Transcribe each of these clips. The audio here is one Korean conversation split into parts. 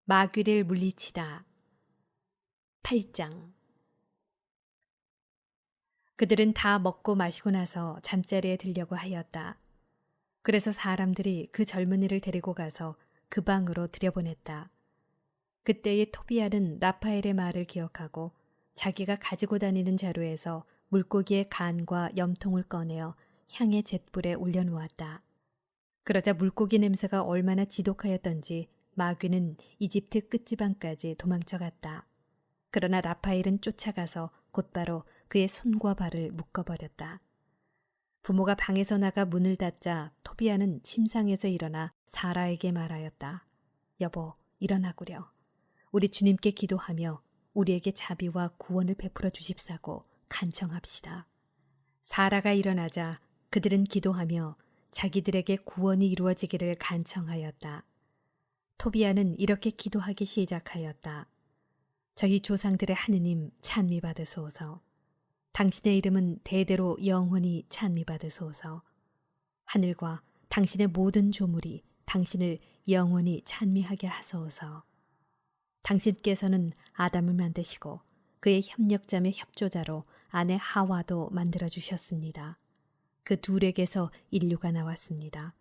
마귀를 물리치다. 8장. 그들은 다 먹고 마시고 나서 잠자리에 들려고 하였다. 그래서 사람들이 그 젊은이를 데리고 가서 그 방으로 들여보냈다. 그때의 토비아는 라파엘의 말을 기억하고 자기가 가지고 다니는 자루에서 물고기의 간과 염통을 꺼내어 향의 잿불에 올려놓았다. 그러자 물고기 냄새가 얼마나 지독하였던지 마귀는 이집트 끝지방까지 도망쳐갔다. 그러나 라파엘은 쫓아가서 곧바로 그의 손과 발을 묶어버렸다. 부모가 방에서 나가 문을 닫자 토비아는 침상에서 일어나 사라에게 말하였다. 여보, 일어나구려. 우리 주님께 기도하며 우리에게 자비와 구원을 베풀어 주십사고 간청합시다. 사라가 일어나자 그들은 기도하며 자기들에게 구원이 이루어지기를 간청하였다. 토비아는 이렇게 기도하기 시작하였다. 저희 조상들의 하느님 찬미받으소서. 당신의 이름은 대대로 영원히 찬미받으소서. 하늘과 당신의 모든 조물이 당신을 영원히 찬미하게 하소서. 당신께서는 아담을 만드시고 그의 협력자의 협조자로 아내 하와도 만들어 주셨습니다. 그 둘에게서 인류가 나왔습니다.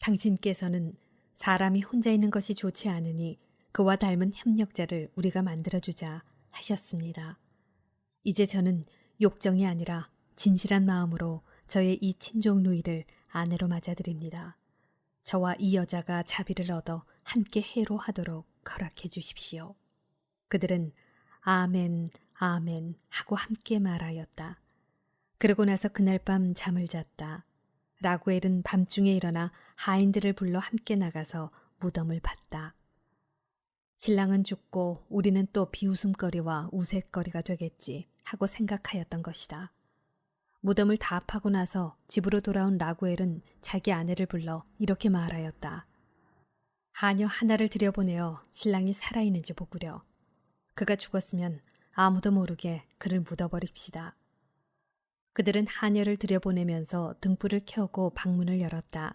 당신께서는 사람이 혼자 있는 것이 좋지 않으니 그와 닮은 협력자를 우리가 만들어주자 하셨습니다. 이제 저는 욕정이 아니라 진실한 마음으로 저의 이 친족 누이를 아내로 맞아드립니다. 저와 이 여자가 자비를 얻어 함께 해로하도록 허락해 주십시오. 그들은 아멘, 아멘 하고 함께 말하였다. 그러고 나서 그날 밤 잠을 잤다. 라구엘은 밤중에 일어나 하인들을 불러 함께 나가서 무덤을 봤다. 신랑은 죽고 우리는 또 비웃음거리와 우윳거리가 되겠지 하고 생각하였던 것이다. 무덤을 다 파고 나서 집으로 돌아온 라구엘은 자기 아내를 불러 이렇게 말하였다. 하녀 하나를 들여보내어 신랑이 살아있는지 보구려. 그가 죽었으면 아무도 모르게 그를 묻어버립시다. 그들은 하녀를 들여보내면서 등불을 켜고 방문을 열었다.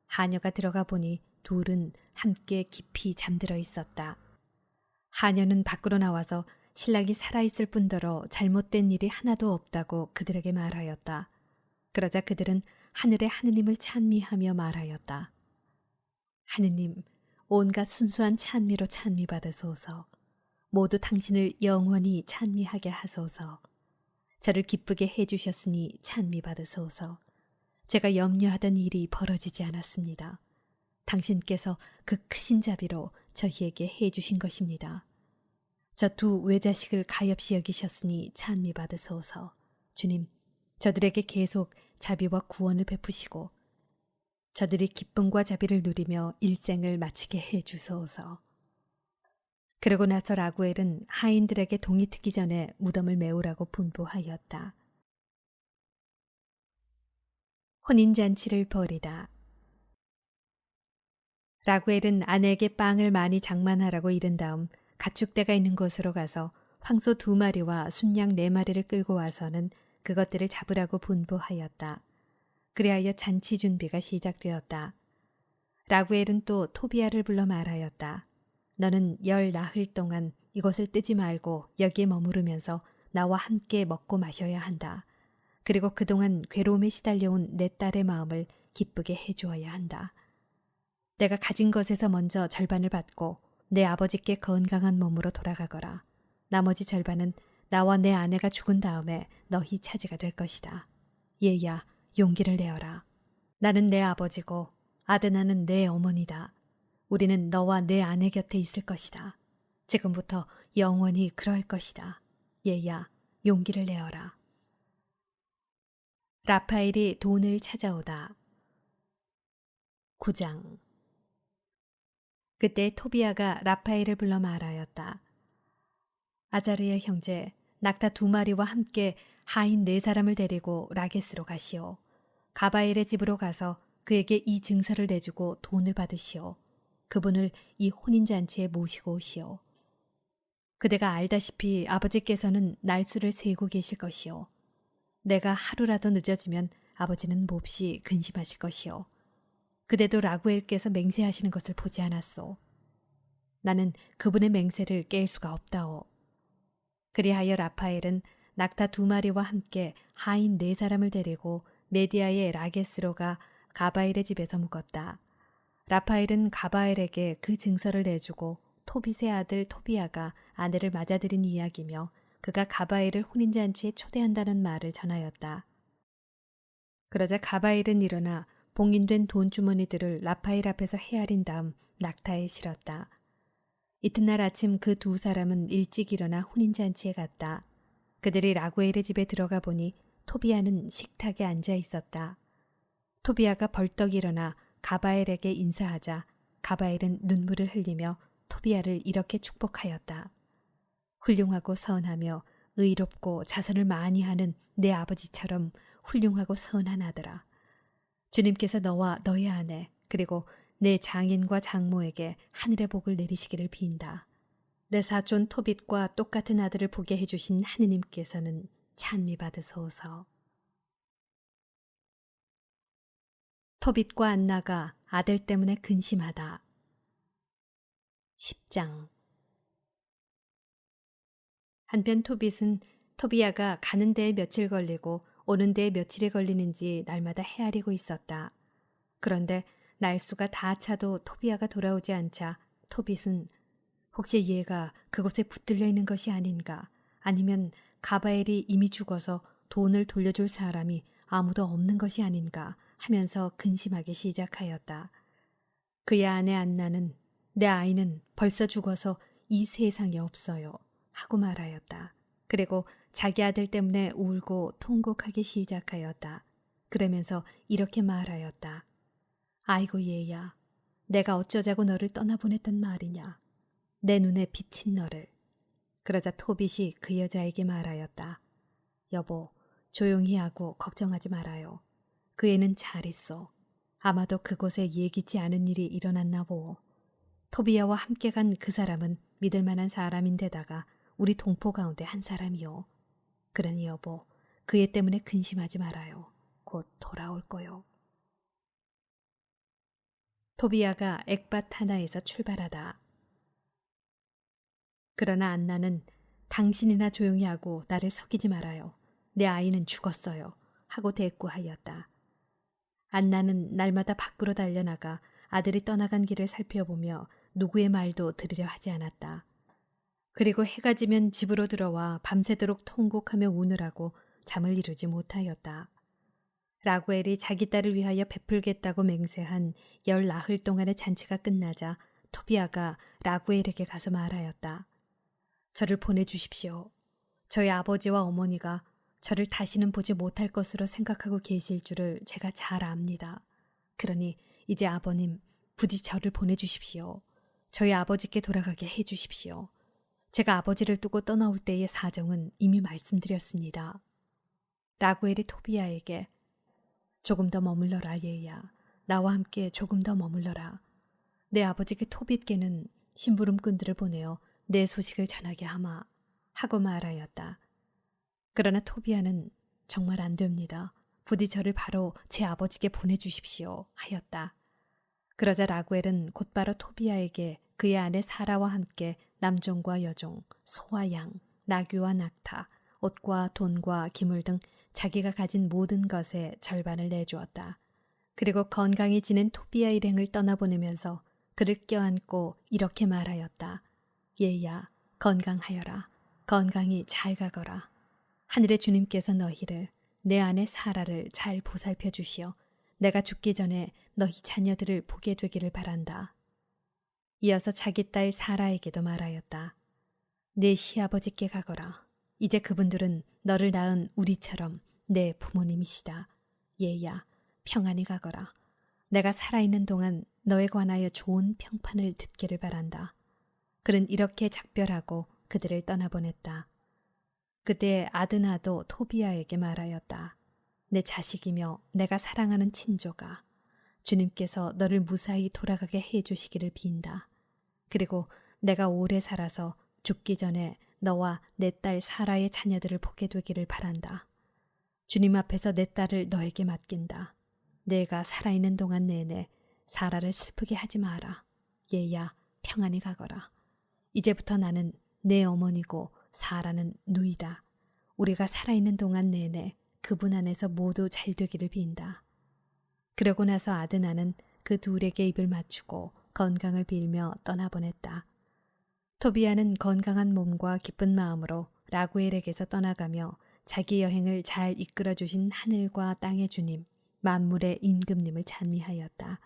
하녀가 들어가 보니 둘은 함께 깊이 잠들어 있었다. 하녀는 밖으로 나와서 신랑이 살아있을 뿐더러 잘못된 일이 하나도 없다고 그들에게 말하였다. 그러자 그들은 하늘의 하느님을 찬미하며 말하였다. 하느님, 온갖 순수한 찬미로 찬미받으소서. 모두 당신을 영원히 찬미하게 하소서. 저를 기쁘게 해주셨으니 찬미받으소서. 제가 염려하던 일이 벌어지지 않았습니다. 당신께서 그 크신 자비로 저희에게 해주신 것입니다. 저 두 외자식을 가엾이 여기셨으니 찬미받으소서. 주님, 저들에게 계속 자비와 구원을 베푸시고 저들이 기쁨과 자비를 누리며 일생을 마치게 해주소서. 그러고 나서 라구엘은 하인들에게 동이 트기 전에 무덤을 메우라고 분부하였다. 혼인잔치를 벌이다. 라구엘은 아내에게 빵을 많이 장만하라고 이른 다음 가축대가 있는 곳으로 가서 황소 2마리와 순양 4마리를 끌고 와서는 그것들을 잡으라고 분부하였다. 그리하여 잔치 준비가 시작되었다. 라구엘은 또 토비아를 불러 말하였다. 너는 10나흘 동안 이곳을 뜨지 말고 여기에 머무르면서 나와 함께 먹고 마셔야 한다. 그리고 그동안 괴로움에 시달려온 내 딸의 마음을 기쁘게 해주어야 한다. 내가 가진 것에서 먼저 절반을 받고 내 아버지께 건강한 몸으로 돌아가거라. 나머지 절반은 나와 내 아내가 죽은 다음에 너희 차지가 될 것이다. 얘야, 용기를 내어라. 나는 내 아버지고 아드나는 내 어머니다. 우리는 너와 내 아내 곁에 있을 것이다. 지금부터 영원히 그럴 것이다. 얘야, 용기를 내어라. 라파엘이 돈을 찾아오다. 9장. 그때 토비아가 라파엘을 불러 말하였다. 아자르의 형제, 낙타 2마리와 함께 하인 4사람을 데리고 라게스로 가시오. 가바엘의 집으로 가서 그에게 이 증서를 내주고 돈을 받으시오. 그분을 이 혼인잔치에 모시고 오시오. 그대가 알다시피 아버지께서는 날수를 세고 계실 것이오. 내가 하루라도 늦어지면 아버지는 몹시 근심하실 것이오. 그대도 라구엘께서 맹세하시는 것을 보지 않았소. 나는 그분의 맹세를 깰 수가 없다오. 그리하여 라파엘은 낙타 2마리와 함께 하인 4사람을 데리고 메디아의 라게스로 가 가바엘의 집에서 묵었다. 라파엘은 가바엘에게 그 증서를 내주고 토빗의 아들 토비아가 아내를 맞아들인 이야기며 그가 가바엘을 혼인잔치에 초대한다는 말을 전하였다. 그러자 가바엘은 일어나 봉인된 돈주머니들을 라파엘 앞에서 헤아린 다음 낙타에 실었다. 이튿날 아침 그 2사람은 일찍 일어나 혼인잔치에 갔다. 그들이 라구엘의 집에 들어가 보니 토비아는 식탁에 앉아 있었다. 토비아가 벌떡 일어나 가바엘에게 인사하자 가바엘은 눈물을 흘리며 토비아를 이렇게 축복하였다. 훌륭하고 선하며 의롭고 자선을 많이 하는 내 아버지처럼 훌륭하고 선한 아들아. 주님께서 너와 너의 아내 그리고 내 장인과 장모에게 하늘의 복을 내리시기를 빈다. 내 사촌 토빗과 똑같은 아들을 보게 해주신 하느님께서는 찬미 받으소서. 토빗과 안나가 아들 때문에 근심하다. 10장. 한편 토빗은 토비아가 가는 데에 며칠 걸리고 오는 데에 며칠이 걸리는지 날마다 헤아리고 있었다. 그런데 날수가 다 차도 토비아가 돌아오지 않자 토빗은 혹시 얘가 그곳에 붙들려 있는 것이 아닌가, 아니면 가바엘이 이미 죽어서 돈을 돌려줄 사람이 아무도 없는 것이 아닌가 하면서 근심하기 시작하였다. 그의 아내 안나는 내 아이는 벌써 죽어서 이 세상에 없어요 하고 말하였다. 그리고 자기 아들 때문에 울고 통곡하기 시작하였다. 그러면서 이렇게 말하였다. 아이고 얘야, 내가 어쩌자고 너를 떠나보냈단 말이냐. 내 눈에 비친 너를. 그러자 토빗이 그 여자에게 말하였다. 여보, 조용히 하고 걱정하지 말아요. 그 애는 잘 있어. 아마도 그곳에 예기치 않은 일이 일어났나 보오. 토비아와 함께 간 그 사람은 믿을 만한 사람인데다가 우리 동포 가운데 한 사람이요. 그러니 여보, 그 애 때문에 근심하지 말아요. 곧 돌아올 거요. 토비아가 엑밭 하나에서 출발하다. 그러나 안나는 당신이나 조용히 하고 나를 속이지 말아요. 내 아이는 죽었어요. 하고 대꾸하였다. 안나는 날마다 밖으로 달려나가 아들이 떠나간 길을 살펴보며 누구의 말도 들으려 하지 않았다. 그리고 해가 지면 집으로 들어와 밤새도록 통곡하며 우느라고 잠을 이루지 못하였다. 라구엘이 자기 딸을 위하여 베풀겠다고 맹세한 10나흘 동안의 잔치가 끝나자 토비아가 라구엘에게 가서 말하였다. 저를 보내주십시오. 저희 아버지와 어머니가 저를 다시는 보지 못할 것으로 생각하고 계실 줄을 제가 잘 압니다. 그러니 이제 아버님 부디 저를 보내주십시오. 저희 아버지께 돌아가게 해주십시오. 제가 아버지를 두고 떠나올 때의 사정은 이미 말씀드렸습니다. 라구엘이 토비아에게 조금 더 머물러라 얘야. 나와 함께 조금 더 머물러라. 내 아버지께 토빗께는 심부름꾼들을 보내어 내 소식을 전하게 하마 하고 말하였다. 그러나 토비아는 정말 안 됩니다. 부디 저를 바로 제 아버지께 보내주십시오 하였다. 그러자 라구엘은 곧바로 토비아에게 그의 아내 사라와 함께 남종과 여종, 소와 양, 나귀와 낙타, 옷과 돈과 기물 등 자기가 가진 모든 것의 절반을 내주었다. 그리고 건강히 지낸 토비아 일행을 떠나보내면서 그를 껴안고 이렇게 말하였다. 얘야, 건강하여라. 건강히 잘 가거라. 하늘의 주님께서 너희를, 내 아내 사라를 잘 보살펴 주시어 내가 죽기 전에 너희 자녀들을 보게 되기를 바란다. 이어서 자기 딸 사라에게도 말하였다. 내 시아버지께 가거라. 이제 그분들은 너를 낳은 우리처럼 내 부모님이시다. 얘야, 평안히 가거라. 내가 살아있는 동안 너에 관하여 좋은 평판을 듣기를 바란다. 그는 이렇게 작별하고 그들을 떠나보냈다. 그때 아드나도 토비아에게 말하였다. 내 자식이며 내가 사랑하는 친조가 주님께서 너를 무사히 돌아가게 해주시기를 빈다. 그리고 내가 오래 살아서 죽기 전에 너와 내 딸 사라의 자녀들을 보게 되기를 바란다. 주님 앞에서 내 딸을 너에게 맡긴다. 내가 살아있는 동안 내내 사라를 슬프게 하지 마라. 얘야, 평안히 가거라. 이제부터 나는 내 어머니고 사라는 누이다. 우리가 살아있는 동안 내내 그분 안에서 모두 잘 되기를 빈다. 그러고 나서 아드나는 그 둘에게 입을 맞추고 건강을 빌며 떠나보냈다. 토비아는 건강한 몸과 기쁜 마음으로 라구엘에게서 떠나가며 자기 여행을 잘 이끌어주신 하늘과 땅의 주님, 만물의 임금님을 찬미하였다.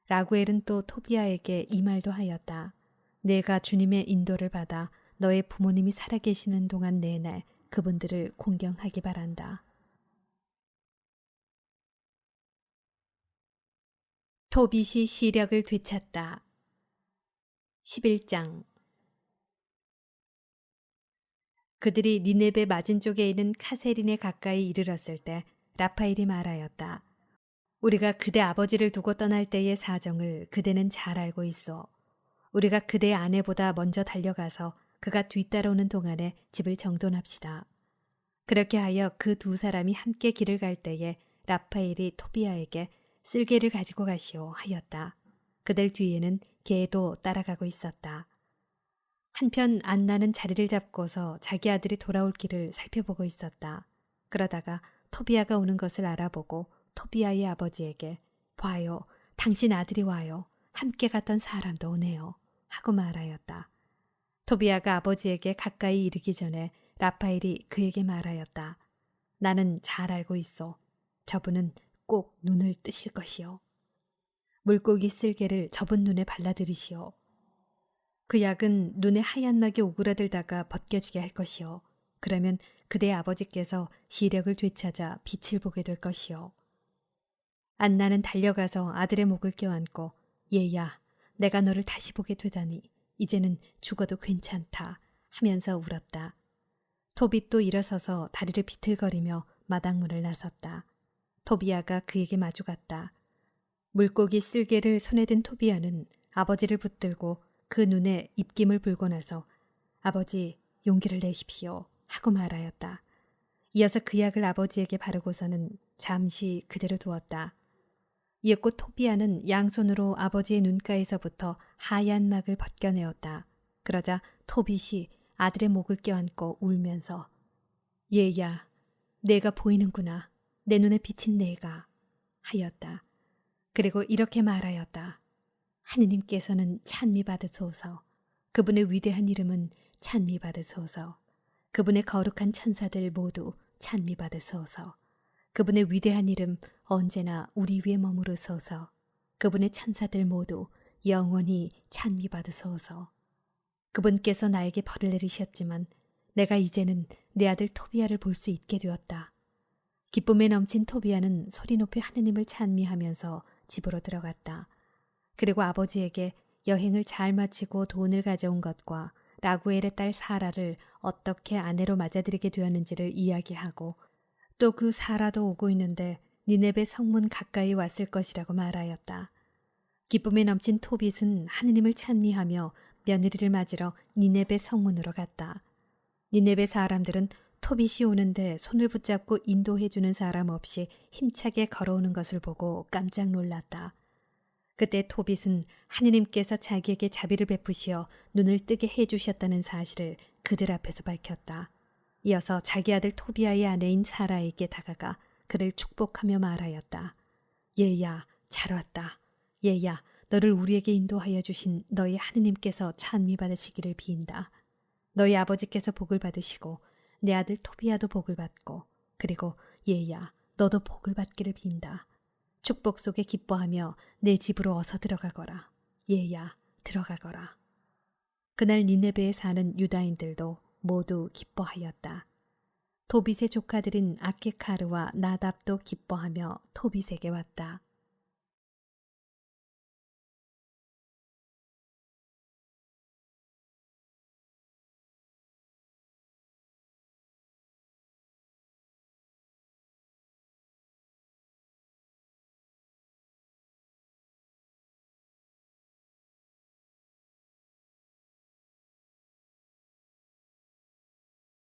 라구엘은 또 토비아에게 이 말도 하였다. 내가 주님의 인도를 받아 너의 부모님이 살아계시는 동안 내내 그분들을 공경하기 바란다. 토빗이 시력을 되찾다. 11장. 그들이 니네베 맞은쪽에 있는 카세린에 가까이 이르렀을 때 라파엘이 말하였다. 우리가 그대 아버지를 두고 떠날 때의 사정을 그대는 잘 알고 있어. 우리가 그대의 아내보다 먼저 달려가서 그가 뒤따라오는 동안에 집을 정돈합시다. 그렇게 하여 그 두 사람이 함께 길을 갈 때에 라파엘이 토비아에게 쓸개를 가지고 가시오 하였다. 그들 뒤에는 개도 따라가고 있었다. 한편 안나는 자리를 잡고서 자기 아들이 돌아올 길을 살펴보고 있었다. 그러다가 토비아가 오는 것을 알아보고 토비아의 아버지에게 봐요, 당신 아들이 와요. 함께 갔던 사람도 오네요. 하고 말하였다. 토비아가 아버지에게 가까이 이르기 전에 라파엘이 그에게 말하였다. 나는 잘 알고 있어. 저분은 꼭 눈을 뜨실 것이요. 물고기 쓸개를 저분 눈에 발라들이시오. 그 약은 눈에 하얀 막이 오그라들다가 벗겨지게 할 것이요. 그러면 그대의 아버지께서 시력을 되찾아 빛을 보게 될 것이요. 안나는 달려가서 아들의 목을 껴안고 얘야, 내가 너를 다시 보게 되다니 이제는 죽어도 괜찮다 하면서 울었다. 토빗도 일어서서 다리를 비틀거리며 마당문을 나섰다. 토비아가 그에게 마주갔다. 물고기 쓸개를 손에 든 토비아는 아버지를 붙들고 그 눈에 입김을 불고 나서 아버지 용기를 내십시오 하고 말하였다. 이어서 그 약을 아버지에게 바르고서는 잠시 그대로 두었다. 이윽고 토비아는 양손으로 아버지의 눈가에서부터 하얀 막을 벗겨내었다. 그러자 토빗이 아들의 목을 껴안고 울면서 얘야, 내가 보이는구나. 내 눈에 비친 내가 하였다. 그리고 이렇게 말하였다. 하느님께서는 찬미받으소서. 그분의 위대한 이름은 찬미받으소서. 그분의 거룩한 천사들 모두 찬미받으소서. 그분의 위대한 이름 언제나 우리 위에 머무르소서. 그분의 천사들 모두 영원히 찬미받으소서. 그분께서 나에게 벌을 내리셨지만 내가 이제는 내 아들 토비아를 볼 수 있게 되었다. 기쁨에 넘친 토비아는 소리 높이 하느님을 찬미하면서 집으로 들어갔다. 그리고 아버지에게 여행을 잘 마치고 돈을 가져온 것과 라구엘의 딸 사라를 어떻게 아내로 맞아들이게 되었는지를 이야기하고 또 그 사라도 오고 있는데 니네베 성문 가까이 왔을 것이라고 말하였다. 기쁨에 넘친 토빗은 하느님을 찬미하며 며느리를 맞으러 니네베 성문으로 갔다. 니네베 사람들은 토빗이 오는데 손을 붙잡고 인도해주는 사람 없이 힘차게 걸어오는 것을 보고 깜짝 놀랐다. 그때 토빗은 하느님께서 자기에게 자비를 베푸시어 눈을 뜨게 해주셨다는 사실을 그들 앞에서 밝혔다. 이어서 자기 아들 토비아의 아내인 사라에게 다가가 그를 축복하며 말하였다. 얘야, 잘 왔다. 얘야, 너를 우리에게 인도하여 주신 너희 하느님께서 찬미받으시기를 비인다. 너희 아버지께서 복을 받으시고 내 아들 토비아도 복을 받고 그리고 얘야, 너도 복을 받기를 빈다. 축복 속에 기뻐하며 내 집으로 어서 들어가거라. 얘야, 들어가거라. 그날 니네베에 사는 유다인들도 모두 기뻐하였다. 토빗의 조카들인 아케카르와 나답도 기뻐하며 토빗에게 왔다.